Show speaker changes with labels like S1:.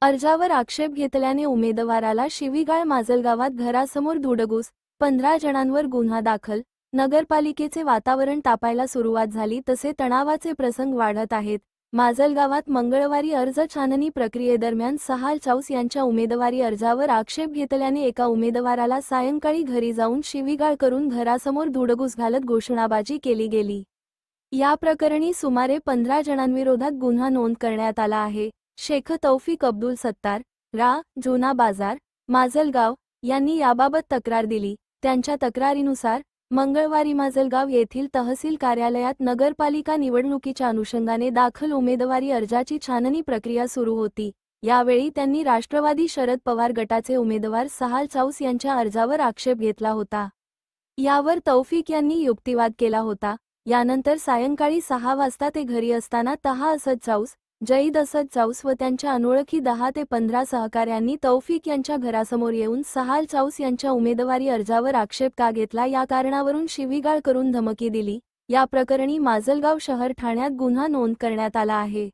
S1: अर्जावर आक्षेप घेतल्याने उमेदवाराला शिवीगाळ माजलगावात घरासमोर धुडगूस 15 जणांवर गुन्हा दाखल नगरपालिकेचे वातावरण तापायला सुरुवात झाली तसे तणावाचे प्रसंग वाढत आहेत। माजलगावात मंगळवारी अर्ज छाननी प्रक्रियेदरम्यान सहाल चौस यांच्या उमेदवारी अर्जावर आक्षेप घेतल्याने एका उमेदवाराला सायंकाळी घरी जाऊन शिवीगाळ करून घरासमोर धुडगूस घालत घोषणाबाजी केली गेली। या प्रकरणी सुमारे 15 जणांविरोधात गुन्हा नोंद करण्यात आला आहे। शेख तौफिक अब्दुल सत्तार जुना बाजार माजलगाव यांनी याबाबत तक्रार दिली। त्यांच्या तक्रारीनुसार मंगळवारी माजलगाव येथील तहसील कार्यालयात नगरपालिका निवडणुकीच्या अनुषंगाने दाखल उमेदवारी अर्जाची छाननी प्रक्रिया सुरू होती। यावेळी त्यांनी राष्ट्रवादी शरद पवार गटाचे उमेदवार सहाल चौस यांच्या अर्जावर आक्षेप घेतला होता। यावर तौफिक यांनी युक्तिवाद केला होता। यानंतर सायंकाळी 6 वाजता ते घरी असताना तहा असद चौस जईद असद चौस व त्यांच्या अनोळखी 10 ते 15 सहकाऱ्यांनी तौफिक यांच्या घरासमोर येऊन सहाल चौस यांच्या उमेदवारी अर्जावर आक्षेप का घेतला या कारणावरून शिवीगाळ करून धमकी दिली। या प्रकरणी माजलगाव शहर ठाण्यात गुन्हा नोंद करण्यात आला आहे।